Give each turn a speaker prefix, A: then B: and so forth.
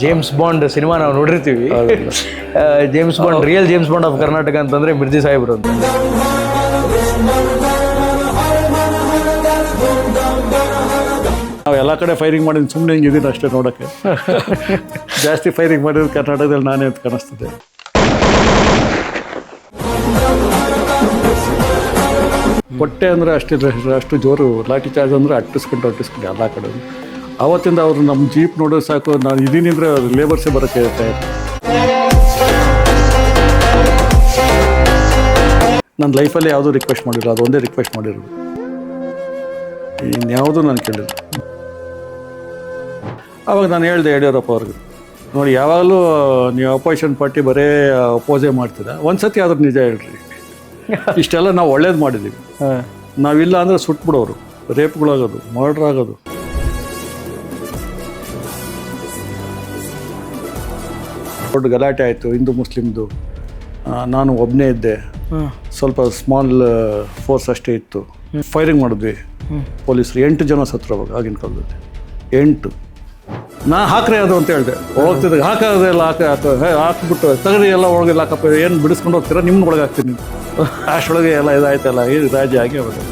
A: James bond cinema ನಾವು ನೋಡಿರ್ತೀವಿ. James bond, real James bond of Karnataka ಅಂತಂದ್ರೆ ಮಿರ್ಜಿ ಸಾಹೇಬ್ರು ಅಂತ.
B: ನಾವು ಎಲ್ಲ ಕಡೆ ಫೈರಿಂಗ್ ಮಾಡಿದ್ದು ಸುಮ್ಮನೆ ಹಿಂಗೆ ಇದೀನಿ ಅಷ್ಟೇ ನೋಡೋಕ್ಕೆ. ಜಾಸ್ತಿ ಫೈರಿಂಗ್ ಮಾಡಿರೋದು ಕರ್ನಾಟಕದಲ್ಲಿ ನಾನೇ ಅಂತ ಕಾಣಿಸ್ತದೆ. ಹೊಟ್ಟೆ ಅಂದರೆ ಅಷ್ಟು ಜೋರು, ಲಾಠಿ ಚಾರ್ಜ್ ಅಂದರೆ ಅಟ್ಟಿಸ್ಕೊಂಡು ಎಲ್ಲ ಕಡೆ. ಆವತ್ತಿಂದ ಅವರು ನಮ್ಮ ಜೀಪ್ ನೋಡೋದು ಸಾಕು, ನಾನು ಇದೀನಿಂದ್ರೆ ಲೇಬರ್ಸೇ ಬರೋಕ್ಕೆ ತಯಾರು. ನನ್ನ ಲೈಫಲ್ಲಿ ಯಾವುದೂ ರಿಕ್ವೆಸ್ಟ್ ಮಾಡಿಲ್ಲ, ಅದೊಂದೇ ರಿಕ್ವೆಸ್ಟ್ ಮಾಡಿರೋದು. ಇನ್ಯಾವುದೂ ನಾನು ಕೇಳಿಲ್ಲ. ಆವಾಗ ನಾನು ಹೇಳಿದೆ ಯಡಿಯೂರಪ್ಪ ಅವ್ರಿಗೆ, ನೋಡಿ ಯಾವಾಗಲೂ ನೀವು ಅಪೋಸಿಷನ್ ಪಾರ್ಟಿ ಬರೇ ಅಪೋಸೇ ಮಾಡ್ತೀರಾ, ಒಂದು ಸತಿ ಆದ್ರೂ ನಿಜ ಹೇಳ್ರಿ. ಇಷ್ಟೆಲ್ಲ ನಾವು ಒಳ್ಳೇದು ಮಾಡಿದ್ದೀವಿ, ನಾವಿಲ್ಲ ಅಂದರೆ ಸುಟ್ಬಿಡೋರು, ರೇಪ್ಗಳಾಗೋದು, ಮರ್ಡರ್ ಆಗೋದು. ದೊಡ್ಡ ಗಲಾಟೆ ಆಯಿತು ಹಿಂದೂ ಮುಸ್ಲಿಮ್ದು. ನಾನು ಒಬ್ಬನೇ ಇದ್ದೆ, ಸ್ವಲ್ಪ ಸ್ಮಾಲ್ ಫೋರ್ಸ್ ಅಷ್ಟೇ ಇತ್ತು. ಫೈರಿಂಗ್ ಮಾಡಿದ್ವಿ, ಪೊಲೀಸರು 8 ಜನ ಸತ್ರು ಅವಾಗ, ಆಗಿನ ಕಾಲದಲ್ಲಿ 8. ನಾ ಹಾಕ್ರೆ ಅದು ಅಂತ ಹೇಳಿದೆ, ಹೋಗ್ತಿದ್ದೆ ಹಾಕೋದೆಲ್ಲ ಹಾಕ್ಬಿಟ್ಟು ತಗರಿ ಎಲ್ಲ ಒಳಗೆ ಹಾಕಪ್ಪ, ಏನು ಬಿಡಿಸ್ಕೊಂಡು ಹೋಗ್ತೀರಾ, ನಿಮ್ನ ಒಳಗೆ ಹಾಕ್ತೀನಿ. ಅಷ್ಟೊಳಗೆ ಎಲ್ಲ ಇದಾಯ್ತಲ್ಲ, ಈ ರಾಜ್ಯ ಆಗಿ ಹೋಗೋದು.